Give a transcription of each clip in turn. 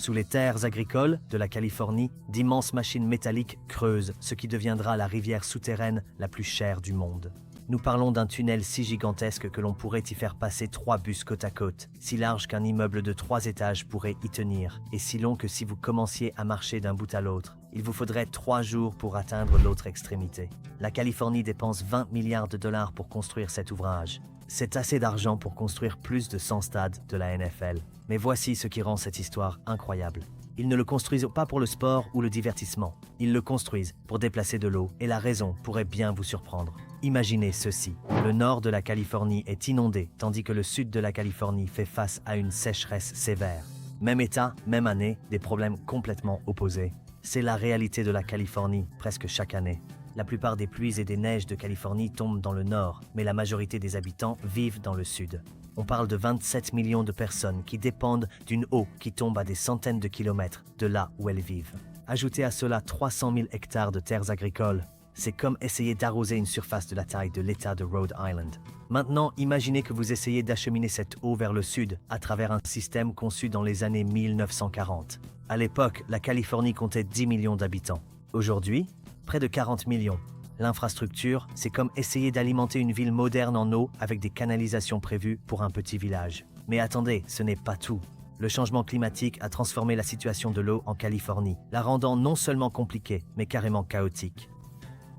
Sous les terres agricoles de la Californie, d'immenses machines métalliques creusent ce qui deviendra la rivière souterraine la plus chère du monde. Nous parlons d'un tunnel si gigantesque que l'on pourrait y faire passer 3 bus côte à côte, si large qu'un immeuble de 3 étages pourrait y tenir, et si long que si vous commenciez à marcher d'un bout à l'autre, il vous faudrait 3 jours pour atteindre l'autre extrémité. La Californie dépense 20 milliards de dollars pour construire cet ouvrage. C'est assez d'argent pour construire plus de 100 stades de la NFL. Mais voici ce qui rend cette histoire incroyable. Ils ne le construisent pas pour le sport ou le divertissement. Ils le construisent pour déplacer de l'eau, et la raison pourrait bien vous surprendre. Imaginez ceci. Le nord de la Californie est inondé, tandis que le sud de la Californie fait face à une sécheresse sévère. Même état, même année, des problèmes complètement opposés. C'est la réalité de la Californie, presque chaque année. La plupart des pluies et des neiges de Californie tombent dans le nord, mais la majorité des habitants vivent dans le sud. On parle de 27 millions de personnes qui dépendent d'une eau qui tombe à des centaines de kilomètres de là où elles vivent. Ajoutez à cela 300 000 hectares de terres agricoles. C'est comme essayer d'arroser une surface de la taille de l'État de Rhode Island. Maintenant, imaginez que vous essayez d'acheminer cette eau vers le sud à travers un système conçu dans les années 1940. À l'époque, la Californie comptait 10 millions d'habitants. Aujourd'hui, près de 40 millions. L'infrastructure, c'est comme essayer d'alimenter une ville moderne en eau avec des canalisations prévues pour un petit village. Mais attendez, ce n'est pas tout. Le changement climatique a transformé la situation de l'eau en Californie, la rendant non seulement compliquée, mais carrément chaotique.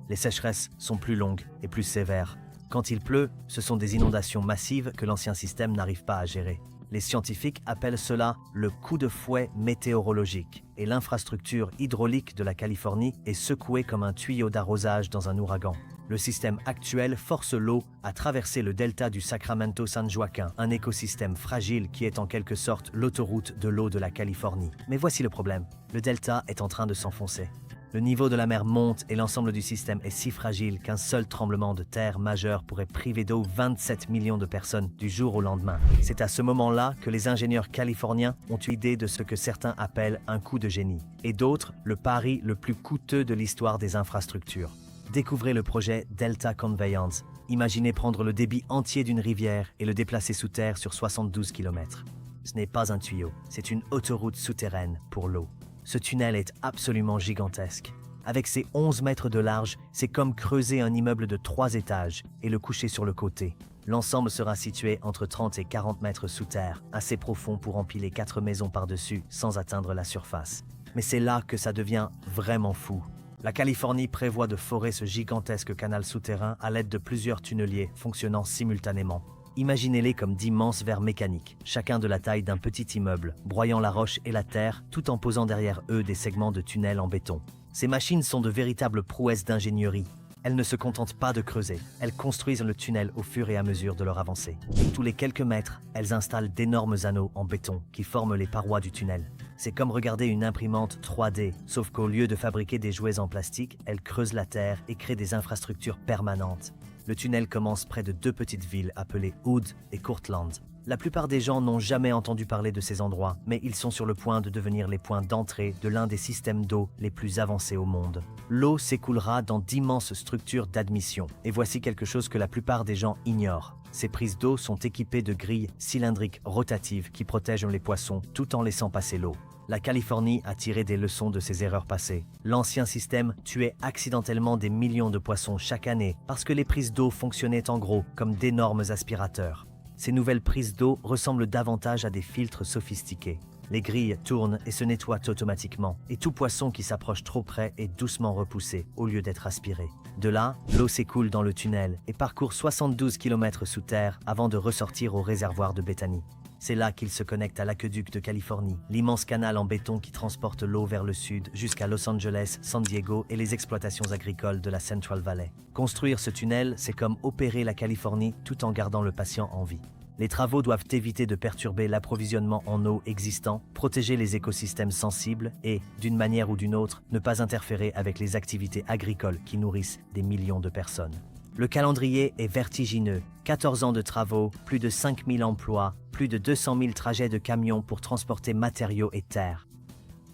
Les sécheresses sont plus longues et plus sévères. Quand il pleut, ce sont des inondations massives que l'ancien système n'arrive pas à gérer. Les scientifiques appellent cela le coup de fouet météorologique, et l'infrastructure hydraulique de la Californie est secouée comme un tuyau d'arrosage dans un ouragan. Le système actuel force l'eau à traverser le delta du Sacramento-San Joaquin, un écosystème fragile qui est en quelque sorte l'autoroute de l'eau de la Californie. Mais voici le problème, le delta est en train de s'enfoncer. Le niveau de la mer monte et l'ensemble du système est si fragile qu'un seul tremblement de terre majeur pourrait priver d'eau 27 millions de personnes du jour au lendemain. C'est à ce moment-là que les ingénieurs californiens ont eu l'idée de ce que certains appellent un coup de génie, et d'autres le pari le plus coûteux de l'histoire des infrastructures. Découvrez le projet Delta Conveyance. Imaginez prendre le débit entier d'une rivière et le déplacer sous terre sur 72 km. Ce n'est pas un tuyau, c'est une autoroute souterraine pour l'eau. Ce tunnel est absolument gigantesque. Avec ses 11 mètres de large, c'est comme creuser un immeuble de 3 étages et le coucher sur le côté. L'ensemble sera situé entre 30 et 40 mètres sous terre, assez profond pour empiler 4 maisons par-dessus sans atteindre la surface. Mais c'est là que ça devient vraiment fou. La Californie prévoit de forer ce gigantesque canal souterrain à l'aide de plusieurs tunneliers fonctionnant simultanément. Imaginez-les comme d'immenses vers mécaniques, chacun de la taille d'un petit immeuble, broyant la roche et la terre tout en posant derrière eux des segments de tunnels en béton. Ces machines sont de véritables prouesses d'ingénierie. Elles ne se contentent pas de creuser, elles construisent le tunnel au fur et à mesure de leur avancée. Tous les quelques mètres, elles installent d'énormes anneaux en béton qui forment les parois du tunnel. C'est comme regarder une imprimante 3D, sauf qu'au lieu de fabriquer des jouets en plastique, elles creusent la terre et créent des infrastructures permanentes. Le tunnel commence près de 2 petites villes appelées Hood et Courtland. La plupart des gens n'ont jamais entendu parler de ces endroits, mais ils sont sur le point de devenir les points d'entrée de l'un des systèmes d'eau les plus avancés au monde. L'eau s'écoulera dans d'immenses structures d'admission, et voici quelque chose que la plupart des gens ignorent. Ces prises d'eau sont équipées de grilles cylindriques rotatives qui protègent les poissons tout en laissant passer l'eau. La Californie a tiré des leçons de ses erreurs passées. L'ancien système tuait accidentellement des millions de poissons chaque année parce que les prises d'eau fonctionnaient en gros comme d'énormes aspirateurs. Ces nouvelles prises d'eau ressemblent davantage à des filtres sophistiqués. Les grilles tournent et se nettoient automatiquement, et tout poisson qui s'approche trop près est doucement repoussé au lieu d'être aspiré. De là, l'eau s'écoule dans le tunnel et parcourt 72 km sous terre avant de ressortir au réservoir de Bethany. C'est là qu'il se connecte à l'aqueduc de Californie, l'immense canal en béton qui transporte l'eau vers le sud jusqu'à Los Angeles, San Diego et les exploitations agricoles de la Central Valley. Construire ce tunnel, c'est comme opérer la Californie tout en gardant le patient en vie. Les travaux doivent éviter de perturber l'approvisionnement en eau existant, protéger les écosystèmes sensibles et, d'une manière ou d'une autre, ne pas interférer avec les activités agricoles qui nourrissent des millions de personnes. Le calendrier est vertigineux. 14 ans de travaux, plus de 5000 emplois, plus de 200 000 trajets de camions pour transporter matériaux et terres.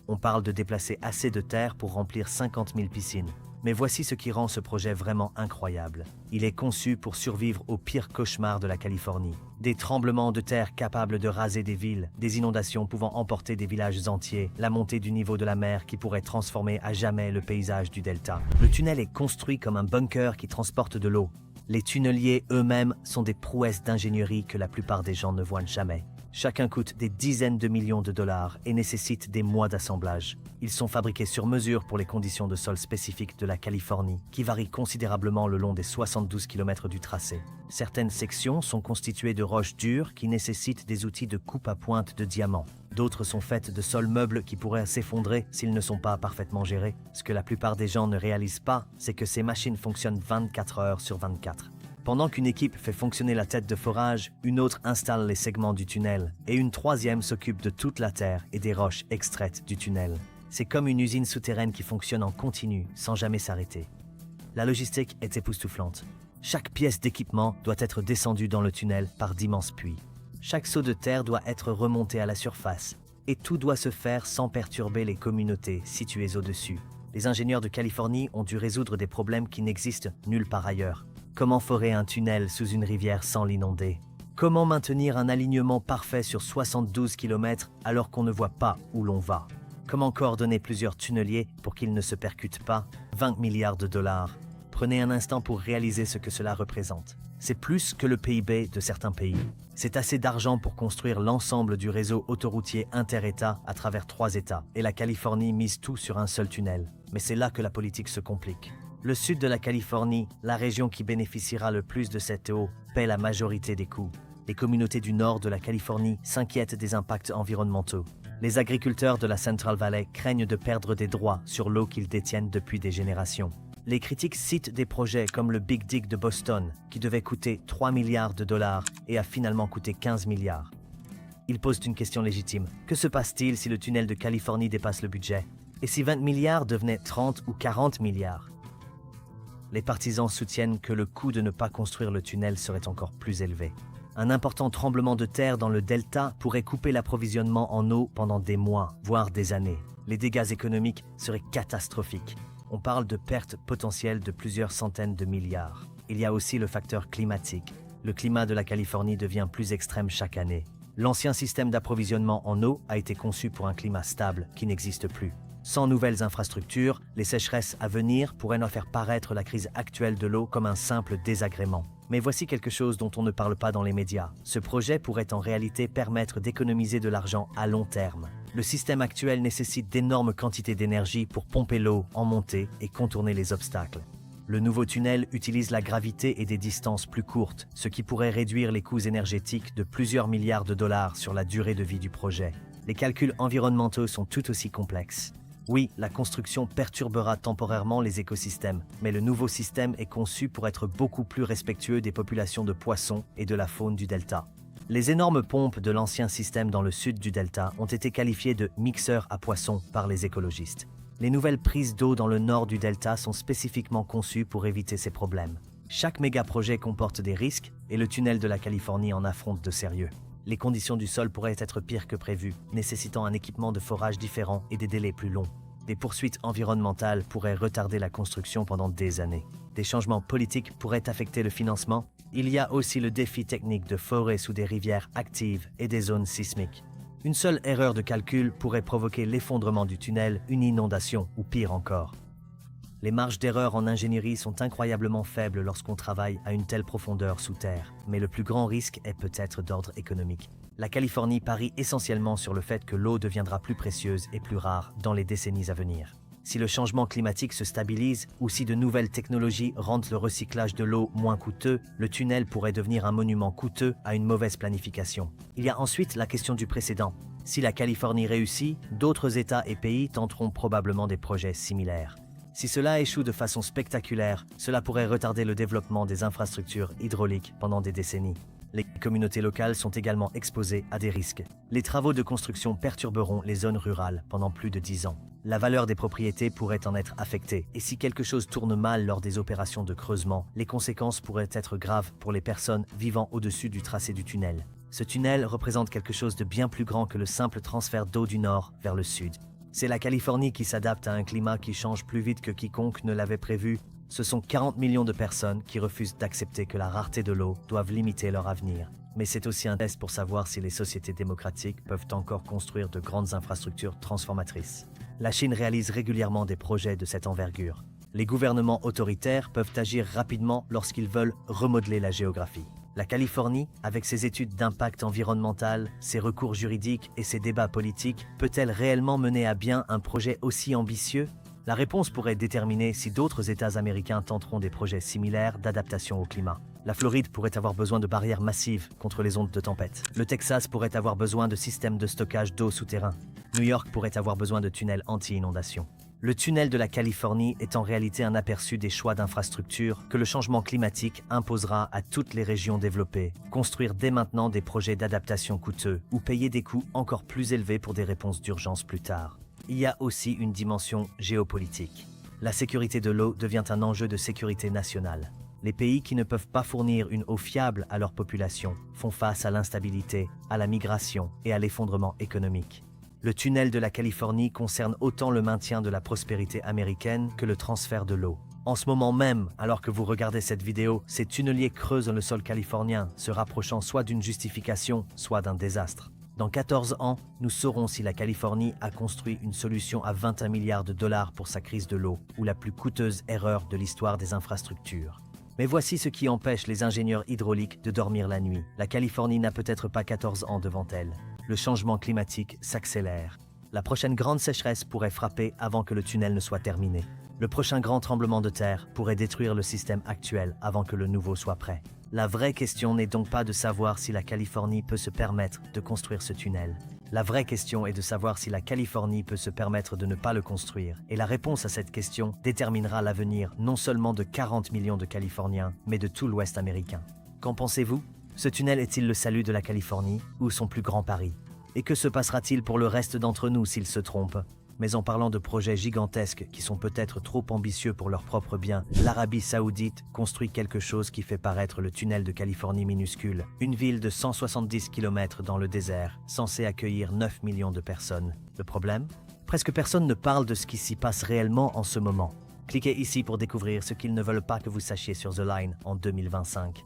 On parle de déplacer assez de terre pour remplir 50 000 piscines. Mais voici ce qui rend ce projet vraiment incroyable. Il est conçu pour survivre aux pires cauchemars de la Californie. Des tremblements de terre capables de raser des villes, des inondations pouvant emporter des villages entiers, la montée du niveau de la mer qui pourrait transformer à jamais le paysage du delta. Le tunnel est construit comme un bunker qui transporte de l'eau. Les tunneliers eux-mêmes sont des prouesses d'ingénierie que la plupart des gens ne voient jamais. Chacun coûte des dizaines de millions de dollars et nécessite des mois d'assemblage. Ils sont fabriqués sur mesure pour les conditions de sol spécifiques de la Californie, qui varient considérablement le long des 72 km du tracé. Certaines sections sont constituées de roches dures qui nécessitent des outils de coupe à pointe de diamant. D'autres sont faites de sols meubles qui pourraient s'effondrer s'ils ne sont pas parfaitement gérés. Ce que la plupart des gens ne réalisent pas, c'est que ces machines fonctionnent 24 heures sur 24. Pendant qu'une équipe fait fonctionner la tête de forage, une autre installe les segments du tunnel et une troisième s'occupe de toute la terre et des roches extraites du tunnel. C'est comme une usine souterraine qui fonctionne en continu sans jamais s'arrêter. La logistique est époustouflante. Chaque pièce d'équipement doit être descendue dans le tunnel par d'immenses puits. Chaque seau de terre doit être remonté à la surface et tout doit se faire sans perturber les communautés situées au-dessus. Les ingénieurs de Californie ont dû résoudre des problèmes qui n'existent nulle part ailleurs. Comment forer un tunnel sous une rivière sans l'inonder? Comment maintenir un alignement parfait sur 72 km alors qu'on ne voit pas où l'on va? Comment coordonner plusieurs tunneliers pour qu'ils ne se percutent pas? 20 milliards de dollars. Prenez un instant pour réaliser ce que cela représente. C'est plus que le PIB de certains pays. C'est assez d'argent pour construire l'ensemble du réseau autoroutier inter-État à travers 3 États. Et la Californie mise tout sur un seul tunnel. Mais c'est là que la politique se complique. Le sud de la Californie, la région qui bénéficiera le plus de cette eau, paie la majorité des coûts. Les communautés du nord de la Californie s'inquiètent des impacts environnementaux. Les agriculteurs de la Central Valley craignent de perdre des droits sur l'eau qu'ils détiennent depuis des générations. Les critiques citent des projets comme le Big Dig de Boston, qui devait coûter 3 milliards de dollars et a finalement coûté 15 milliards. Ils posent une question légitime. Que se passe-t-il si le tunnel de Californie dépasse le budget? Et si 20 milliards devenaient 30 ou 40 milliards? Les partisans soutiennent que le coût de ne pas construire le tunnel serait encore plus élevé. Un important tremblement de terre dans le delta pourrait couper l'approvisionnement en eau pendant des mois, voire des années. Les dégâts économiques seraient catastrophiques. On parle de pertes potentielles de plusieurs centaines de milliards. Il y a aussi le facteur climatique. Le climat de la Californie devient plus extrême chaque année. L'ancien système d'approvisionnement en eau a été conçu pour un climat stable qui n'existe plus. Sans nouvelles infrastructures, les sécheresses à venir pourraient nous faire paraître la crise actuelle de l'eau comme un simple désagrément. Mais voici quelque chose dont on ne parle pas dans les médias. Ce projet pourrait en réalité permettre d'économiser de l'argent à long terme. Le système actuel nécessite d'énormes quantités d'énergie pour pomper l'eau en montée et contourner les obstacles. Le nouveau tunnel utilise la gravité et des distances plus courtes, ce qui pourrait réduire les coûts énergétiques de plusieurs milliards de dollars sur la durée de vie du projet. Les calculs environnementaux sont tout aussi complexes. Oui, la construction perturbera temporairement les écosystèmes, mais le nouveau système est conçu pour être beaucoup plus respectueux des populations de poissons et de la faune du delta. Les énormes pompes de l'ancien système dans le sud du delta ont été qualifiées de mixeurs à poissons par les écologistes. Les nouvelles prises d'eau dans le nord du delta sont spécifiquement conçues pour éviter ces problèmes. Chaque méga-projet comporte des risques et le tunnel de la Californie en affronte de sérieux. Les conditions du sol pourraient être pires que prévu, nécessitant un équipement de forage différent et des délais plus longs. Des poursuites environnementales pourraient retarder la construction pendant des années. Des changements politiques pourraient affecter le financement. Il y a aussi le défi technique de forer sous des rivières actives et des zones sismiques. Une seule erreur de calcul pourrait provoquer l'effondrement du tunnel, une inondation ou pire encore. Les marges d'erreur en ingénierie sont incroyablement faibles lorsqu'on travaille à une telle profondeur sous terre, mais le plus grand risque est peut-être d'ordre économique. La Californie parie essentiellement sur le fait que l'eau deviendra plus précieuse et plus rare dans les décennies à venir. Si le changement climatique se stabilise ou si de nouvelles technologies rendent le recyclage de l'eau moins coûteux, le tunnel pourrait devenir un monument coûteux à une mauvaise planification. Il y a ensuite la question du précédent. Si la Californie réussit, d'autres États et pays tenteront probablement des projets similaires. Si cela échoue de façon spectaculaire, cela pourrait retarder le développement des infrastructures hydrauliques pendant des décennies. Les communautés locales sont également exposées à des risques. Les travaux de construction perturberont les zones rurales pendant plus de 10 ans. La valeur des propriétés pourrait en être affectée, et si quelque chose tourne mal lors des opérations de creusement, les conséquences pourraient être graves pour les personnes vivant au-dessus du tracé du tunnel. Ce tunnel représente quelque chose de bien plus grand que le simple transfert d'eau du nord vers le sud. C'est la Californie qui s'adapte à un climat qui change plus vite que quiconque ne l'avait prévu. Ce sont 40 millions de personnes qui refusent d'accepter que la rareté de l'eau doive limiter leur avenir. Mais c'est aussi un test pour savoir si les sociétés démocratiques peuvent encore construire de grandes infrastructures transformatrices. La Chine réalise régulièrement des projets de cette envergure. Les gouvernements autoritaires peuvent agir rapidement lorsqu'ils veulent remodeler la géographie. La Californie, avec ses études d'impact environnemental, ses recours juridiques et ses débats politiques, peut-elle réellement mener à bien un projet aussi ambitieux? La réponse pourrait déterminer si d'autres États américains tenteront des projets similaires d'adaptation au climat. La Floride pourrait avoir besoin de barrières massives contre les ondes de tempête. Le Texas pourrait avoir besoin de systèmes de stockage d'eau souterrain. New York pourrait avoir besoin de tunnels anti-inondation. Le tunnel de la Californie est en réalité un aperçu des choix d'infrastructures que le changement climatique imposera à toutes les régions développées. Construire dès maintenant des projets d'adaptation coûteux ou payer des coûts encore plus élevés pour des réponses d'urgence plus tard. Il y a aussi une dimension géopolitique. La sécurité de l'eau devient un enjeu de sécurité nationale. Les pays qui ne peuvent pas fournir une eau fiable à leur population font face à l'instabilité, à la migration et à l'effondrement économique. Le tunnel de la Californie concerne autant le maintien de la prospérité américaine que le transfert de l'eau. En ce moment même, alors que vous regardez cette vidéo, ces tunneliers creusent le sol californien, se rapprochant soit d'une justification, soit d'un désastre. Dans 14 ans, nous saurons si la Californie a construit une solution à 21 milliards de dollars pour sa crise de l'eau, ou la plus coûteuse erreur de l'histoire des infrastructures. Mais voici ce qui empêche les ingénieurs hydrauliques de dormir la nuit. La Californie n'a peut-être pas 14 ans devant elle. Le changement climatique s'accélère. La prochaine grande sécheresse pourrait frapper avant que le tunnel ne soit terminé. Le prochain grand tremblement de terre pourrait détruire le système actuel avant que le nouveau soit prêt. La vraie question n'est donc pas de savoir si la Californie peut se permettre de construire ce tunnel. La vraie question est de savoir si la Californie peut se permettre de ne pas le construire. Et la réponse à cette question déterminera l'avenir non seulement de 40 millions de Californiens, mais de tout l'Ouest américain. Qu'en pensez-vous? Ce tunnel est-il le salut de la Californie ou son plus grand pari? Et que se passera-t-il pour le reste d'entre nous s'ils se trompent? Mais en parlant de projets gigantesques qui sont peut-être trop ambitieux pour leur propre bien, l'Arabie Saoudite construit quelque chose qui fait paraître le tunnel de Californie minuscule. Une ville de 170 km dans le désert, censée accueillir 9 millions de personnes. Le problème? Presque personne ne parle de ce qui s'y passe réellement en ce moment. Cliquez ici pour découvrir ce qu'ils ne veulent pas que vous sachiez sur The Line en 2025.